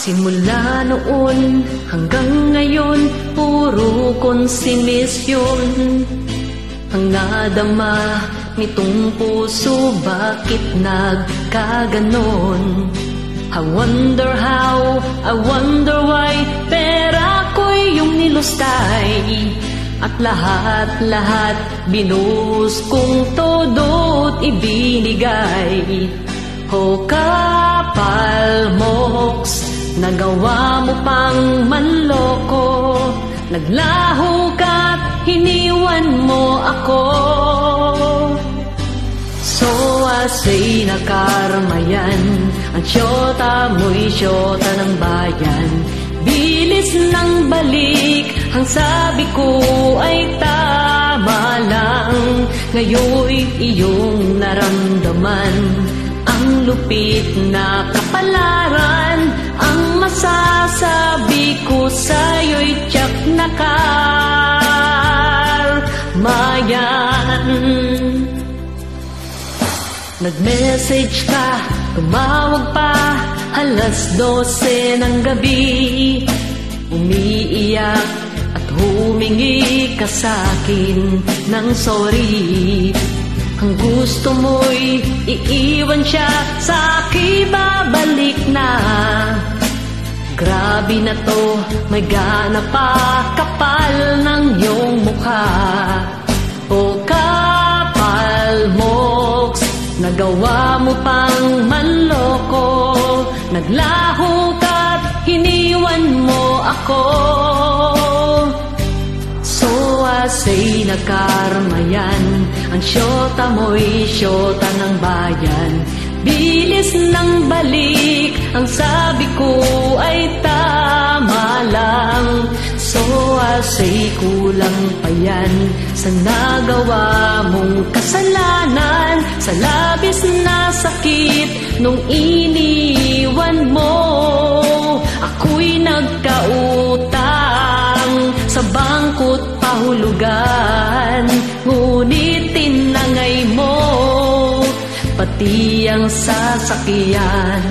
Simula noon hanggang ngayon, puro konsinisyon ang nadama nitong puso. Bakit nagkaganon? I wonder how, I wonder why. Pera ko'y yung nilustay, at lahat-lahat binuhos kong todo't ibinigay. O kapal moks, nagawa mo pang manloko. Naglaho ka't hiniwan mo ako. So I say na karma yan, ang syota mo'y syota ng bayan. Bilis ng balik, ang sabi ko ay tama lang. Ngayon'y iyong naramdaman ang lupit na kapalaran. Ang masasabi ko sa'yo'y tiyak na karmayan. Nag-message ka, tumawag pa, 12:00 ng gabi. Umiiyak at humingi ka sa'kin ng sorry. Ang gusto mo'y iiwan siya, sa'kin babalik na. Grabe na to, may gana pa, kapal ng iyong mukha. O kapal moks, nagawa mo pang manloko. Naglaho ka't hiniwan mo ako. So I say na karma yan, ang syota mo'y syota ng bayan. Bilis ng balik, ang sabi ko ay tama lang. So I say kulang pa yan sa nagawa mong kasalanan. Sa labis na sakit nung iniwan mo, ako'y nagkautang sa bangko't pahulugan. Ngunit tinangay mo pati ang sasakyan.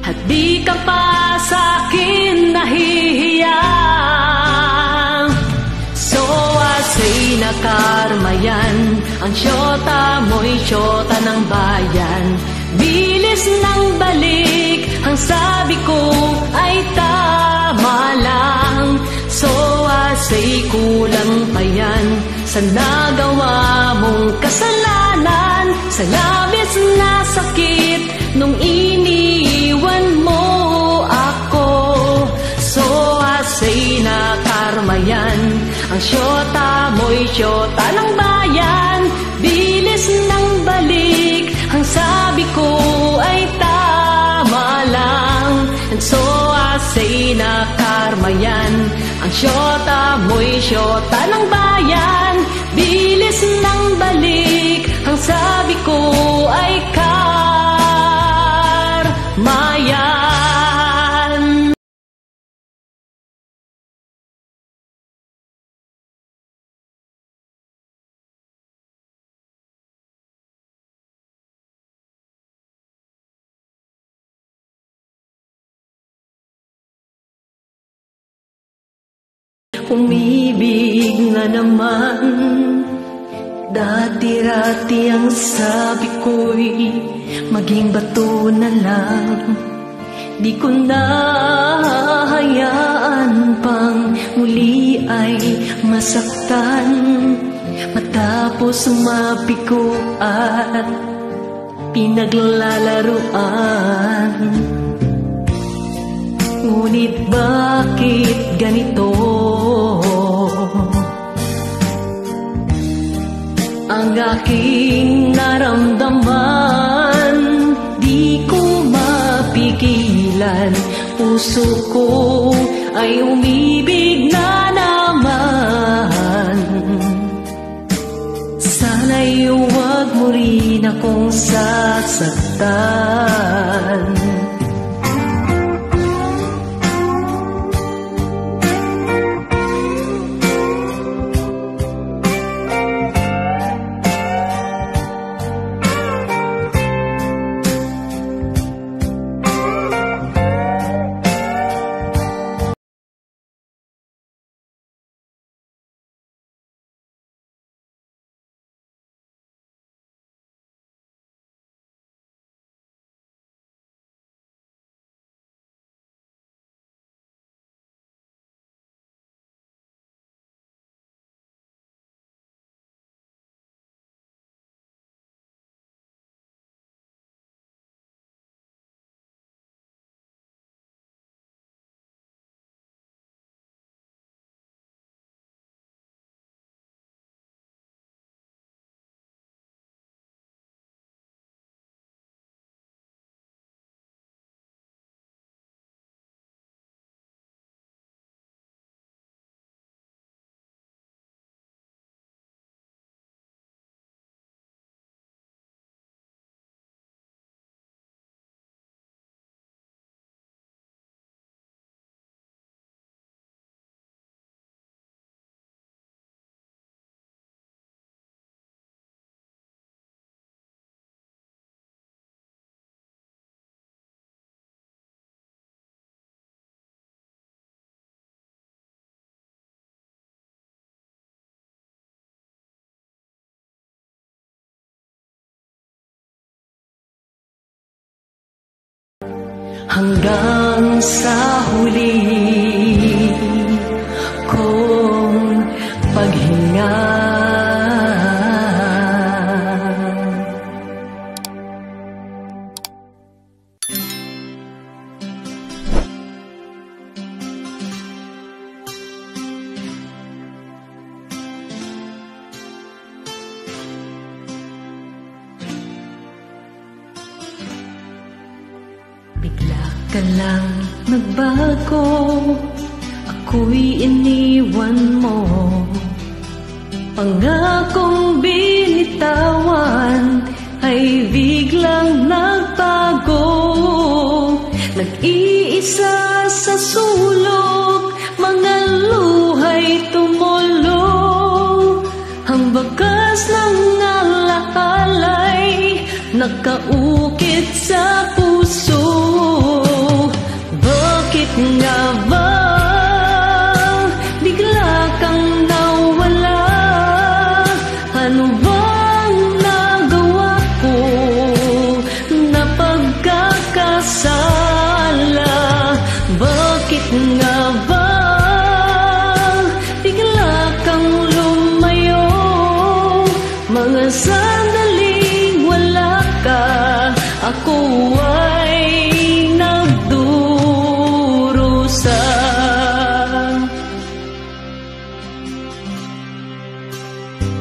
At di ka pa sa'kin nahihiya. So I say na karma yan, ang syota mo'y syota ng bayan. Bilis ng balik, ang sabi ko ay tama lang. So I say kulang pa yan sa nagawa mong kasalanan. Sa labis na sakit nung iniwan mo ako. So I say na karma yan, ang syota mo'y syota ng bayan. Bilis ng balik, ang sabi ko ay tama lang. And so I say na karma yan, ang syota mo'y syota ng bayan. Bilis ng balik, ang sabi ko ay karma yan. Umibig na naman, dati-rati ang sabi ko'y maging bato na lang. Di ko na hayaan pang muli ay masaktan. Matapos mabigo at pinaglalaruan. Ngunit bakit ganito ang aking naramdaman? Di ko mapigilan, puso ko ay umibig na naman. Sana'y huwag mo rin akong sasaktan. hanggang sa huli kong paghinga. Bigla ka lang nagbago, ako'y iniwan mo. Pangakong binitawan ay biglang nagbago. Nag-iisa sa sulok, mga luha'y tumulong. Ang bakas ng alahalay nakaukit sa puso. Bakit nga ba bigla kang nawala? Ano bang nagawa ko na pagkakasala? Bakit nga ba bigla kang lumayo? Mga sandaling wala ka, ako ay nagdurusa.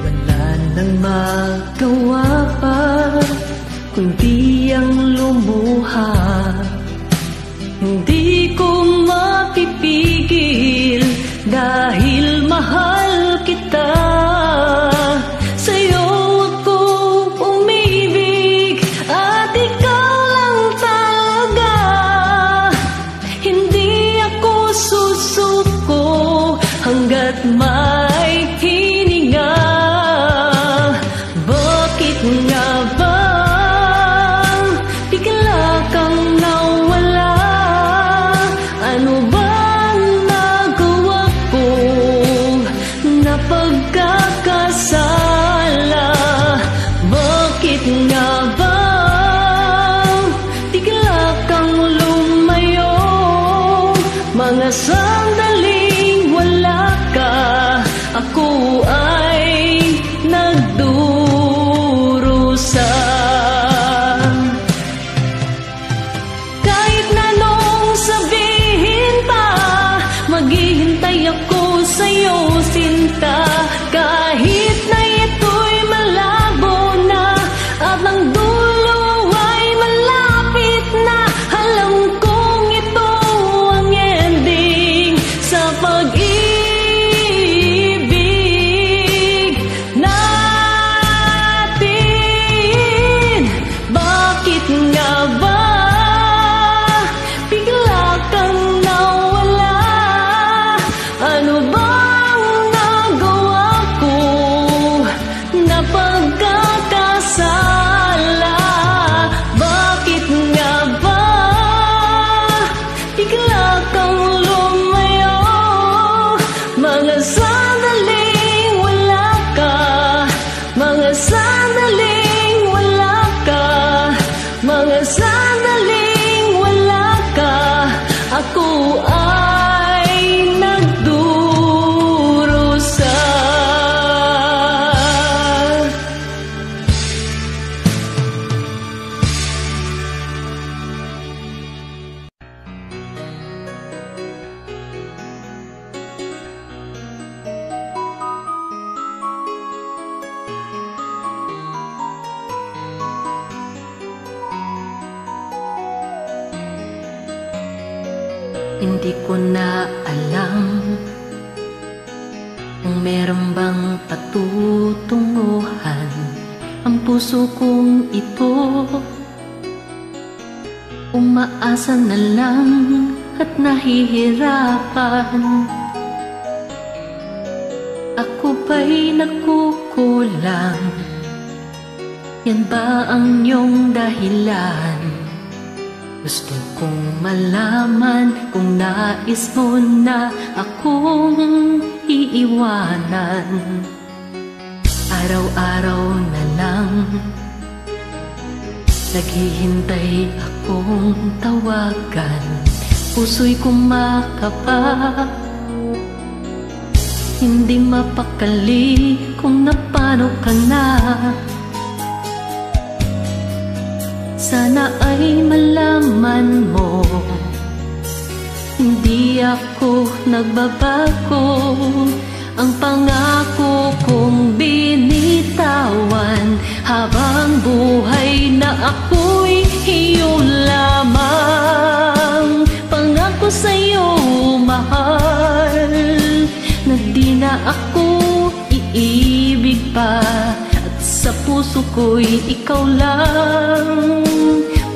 Wala nang magawa pa kundi ang lumuha. Hindi ko mapipigil dahil mahal kita. Sa'yo ako umibig at ikaw lang talaga. Hindi ako susuko hanggat may hininga. Bakit nga ba bigla kang nawala? Ano bang nagawa ko na pagkakasala? Bakit nga ba bigla kang lumayo? Mga sandaling wala ka, ako ay nagdurusa. Kahit na nung sabihin pa, maghihintay ako sa'yo, sinta. Kahit na ito'y malabo na at ang dulo ay malapit na, alam kong ito ang ending sa pag-ibig natin. Bakit nga ba bigla kang nawala? Ano bang nagawa ko na pagkakasala? Bakit nga ba bigla kang lumayo? Mga sandaling wala ka, mga sandaling wala ka, mga sandaling wala ka, ako ay nagdurusa. Hindi ko na alam kung meron bang patutunguhan ang puso kong ito. Umaasa na lang at nahihirapan. Ako ba'y nagkukulang? Yan ba ang iyong dahilan? Gusto kong malaman kung nais mo na akong iiwanan. Araw-araw na lang Naghihintay akong tawagan, puso'y kumakapa. Hindi mapakali kung napano ka na. Sana ay malaman mo, hindi ako nagbabago. Ang pangako kong binitawan, habang buhay na ako'y iyo lamang. Pangako sa'yo, mahal, na di na ako iibig pa, at sa puso ko'y ikaw lang.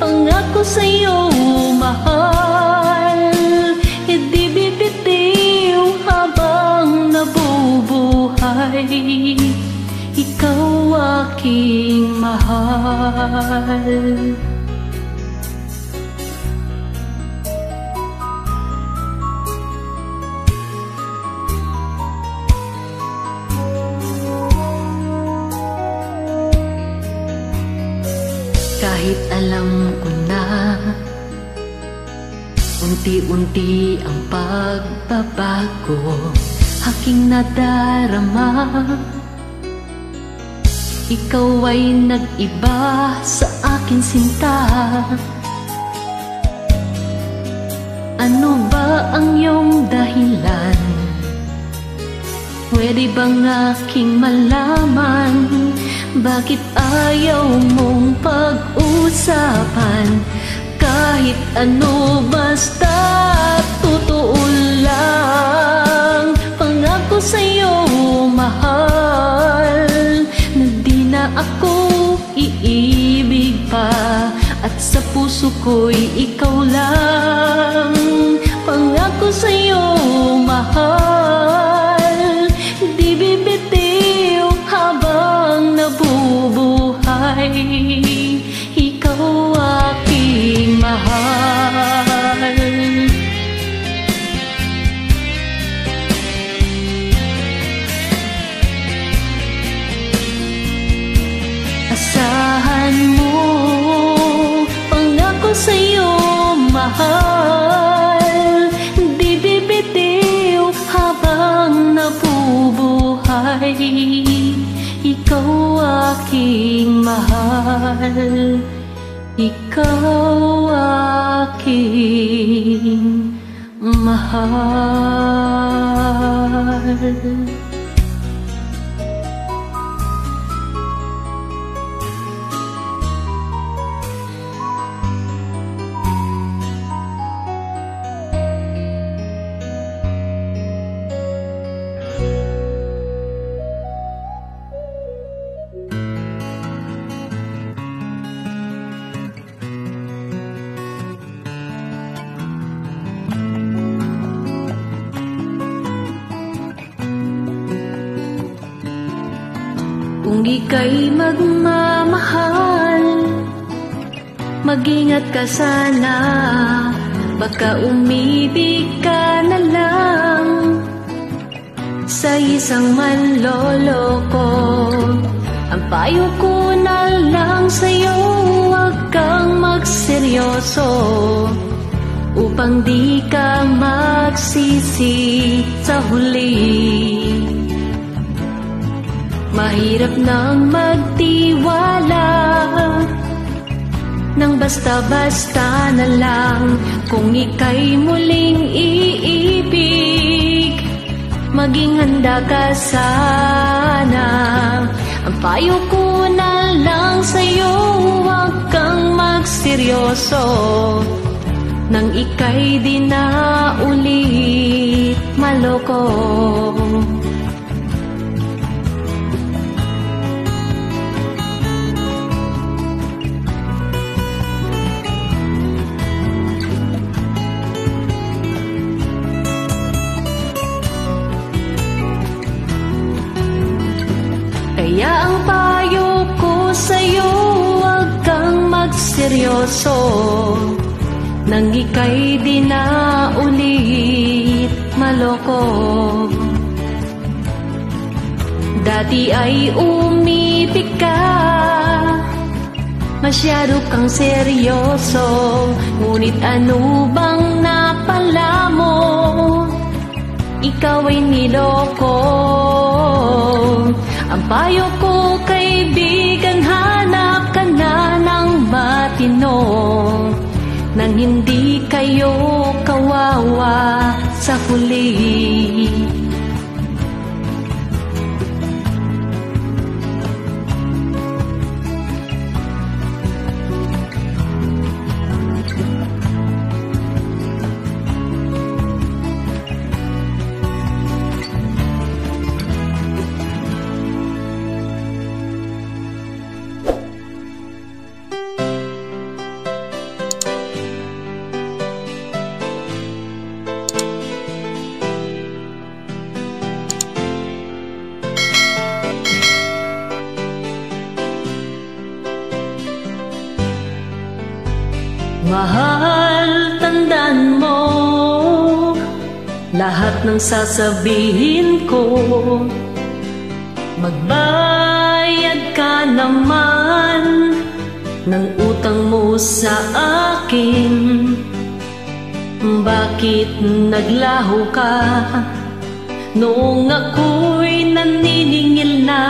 Pangako sa'yo, mahal, hindi bibitiw habang nabubuhay. Ikaw aking mahal. Kahit alam ko na unti-unti ang pagbabago aking nadarama, ikaw ay nag-iba sa akin, sinta. Ano ba ang iyong dahilan? Pwede bang aking malaman? Bakit ayaw mong pag-usapan? Kahit ano, basta totoo lang. Pangako sa'yo, mahal, na di na ako iibig pa, at sa puso ko'y ikaw lang. Pangako sa'yo, mahal, di bibitiw habang nabubuhay. Ikaw aking mahal. Asahan mo, pangako sa'yo, mahal, di bibitiw habang nabubuhay. Ikaw aking mahal, ikaw aking mahal. Kung ika'y magmamahal, mag-ingat ka sana, baka umibig ka na lang sa isang manloloko. Ang payo ko na lang sa'yo, huwag kang magseryoso, upang di ka magsisi sa huli. Mahirap nang magtiwala nang basta-basta na lang. Kung ika'y muling iibig, maging handa ka sana. Ang payo ko na lang sa'yo, huwag kang magseryoso, nang ika'y di na ulit maloko. Kaya ang payo ko sa'yo, huwag kang magseryoso, nang ika'y di na ulit maloko. Dati ay umibig ka, Masyado kang seryoso, ngunit ano bang napala mo? Ikaw ay niloko. Ang payo ko, kaibigan, hanap ka na ng matino, nang hindi kayo kawawa sa huli. Mahal, tandaan mo lahat ng sasabihin ko. Magbayad ka naman ng utang mo sa akin. Bakit naglaho ka noong ako'y naniningil na?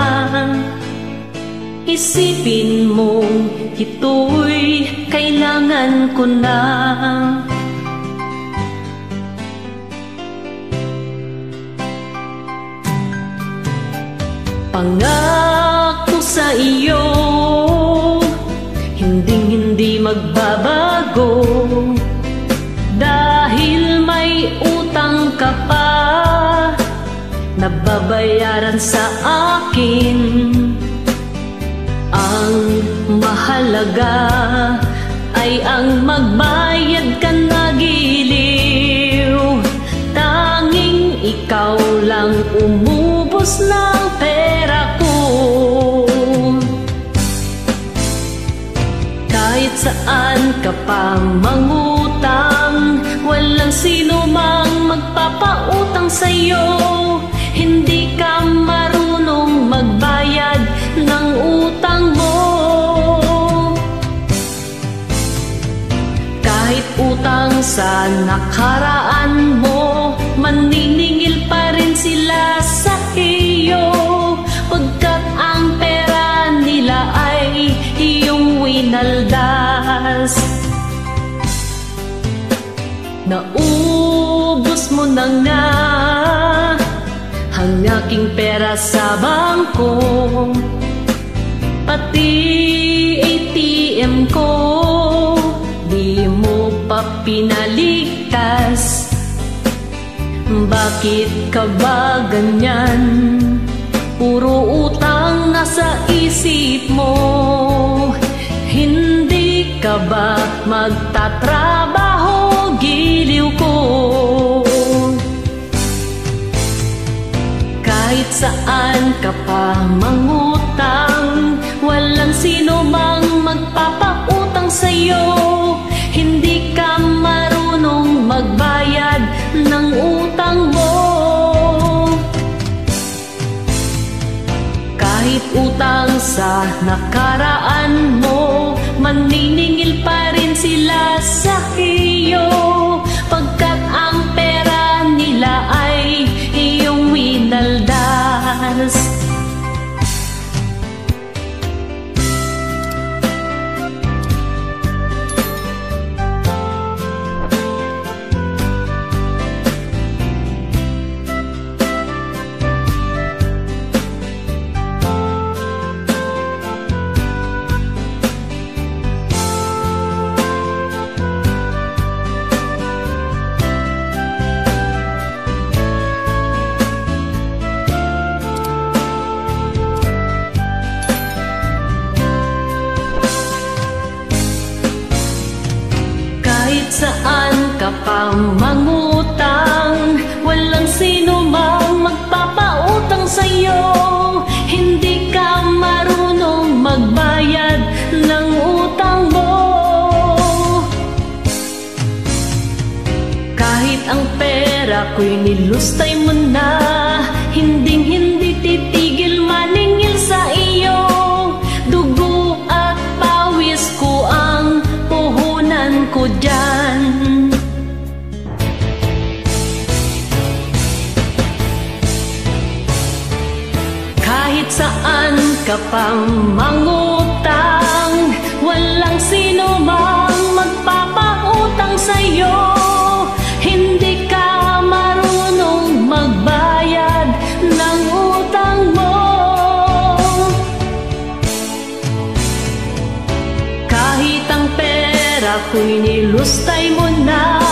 Isipin mong ito'y kailangan ko na. Pangako sa iyo, hinding-hindi magbabago. Dahil may utang ka pa nababayaran sa akin. Ang mahalaga ay ang magbayad ka na, giliw. Tanging ikaw lang umubos ng pera ko. Kahit saan ka pa mangutang, walang sino mang magpapautang sa'yo. Hindi ka marunong magbayad ng utang mo. Kahit utang sa nakaraan mo, maniningil pa rin sila sa iyo, pagkat ang pera nila ay iyong winaldas. Naubos mo na nga ang aking pera sa bangko, pati ATM ko di mo pa pinaligtas. Bakit ka ba ganyan? Puro utang nasa isip mo. Hindi ka ba magtatrabaho, giliw ko? Kahit saan ka pa mangutang, walang sino mang magpapautang sa'yo. Hindi ka marunong magbayad ng utang mo. Kahit utang sa nakaraan mo, maniningil pa rin sila sa iyo, pagkat ang pera nila ay iyong winaldas. Saan ka pa mangutang, walang sino mang magpapautang sa'yo. Hindi ka marunong magbayad ng utang mo. Kahit ang pera ko'y nilustay mo na, hinding-hindi titigil maningil sa iyo. Dugo at pawis sino mang magpapautang sa'yo, hindi ka marunong magbayad ng utang mo. Kahit ang pera ko'y nilustay mo na,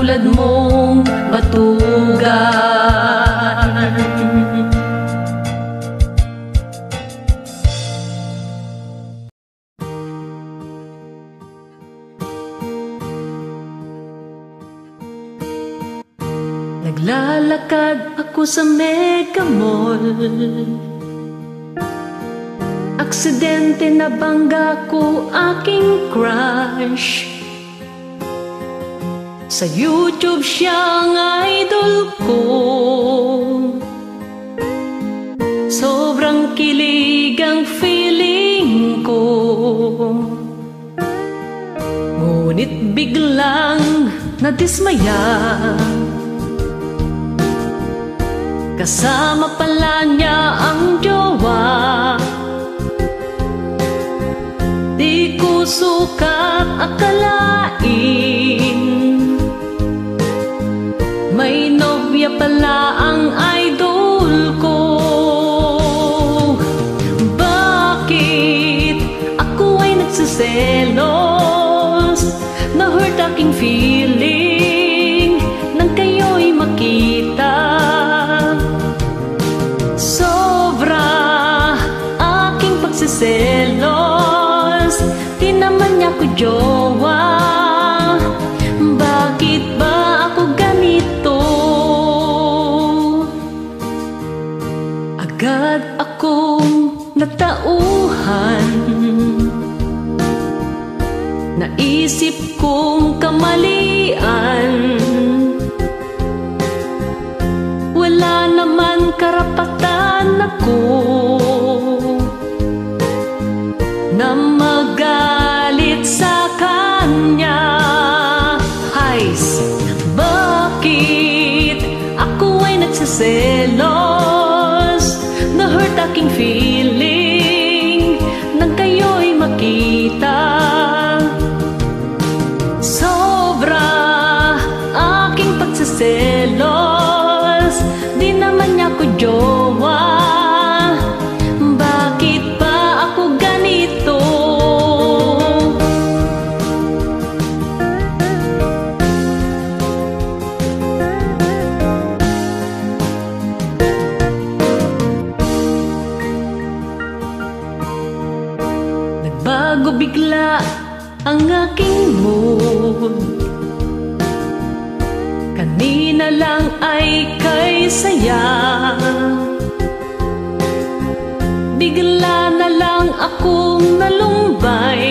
katulad mong batugan. Naglalakad ako sa Mega Mall, aksidente na bangga ko aking crush. Sa YouTube siyang idol ko, sobrang kilig ang feeling ko. Ngunit biglang nadismaya, kasama pala niya ang jowa. Di ko sukat akalain, may nobya pala ang idol ko. Bakit ako ay nagsiselos? Na-hurt aking feeling nang kayo'y makita. Sobra aking pagsiselos, di naman niya ko jowa. Bakit ba ako ganito? Agad akong natauhan, naisip kong kamalian. Wala naman karapatan ako na magalit sa kanya. Hays, bakit ako ay nagsiselos? Na-hurt aking feeling nang kayo'y makita. Sobra aking pagsiselos, di naman niya ko jowa. Bakit ba ako ganito? Nagbago bigla ang aking mood, kanina lang ay kay saya. Bigla na lang akong nalumbay,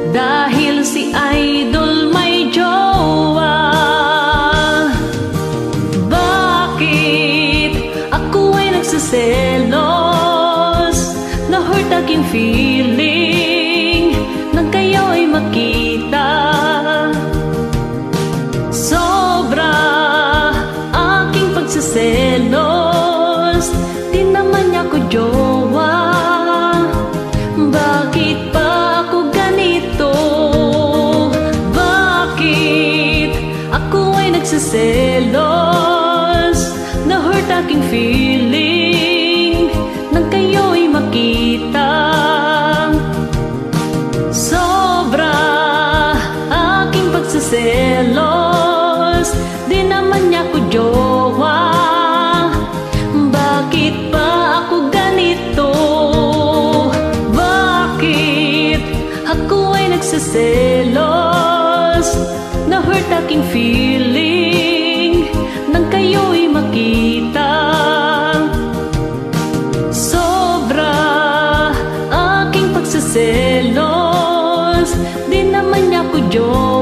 dahil si idol may jowa. Bakit ako ay nagsiselos? Na-hurt aking feeling nang kayo'y makita. Sobra aking pagsiselos, di naman niya ko jowa. Bakit ba ako ganito? Bakit ako ay nagsiselos? Na-hurt aking feeling nang kayo'y makita. Sobra aking pagsiselos, di naman niya ko jowa. Bakit ba ako ganito? Bakit ako ay nagsiselos? Na-hurt aking feeling nang kayo'y makita. Sobra aking pagsiselos, di naman niya ko jowa.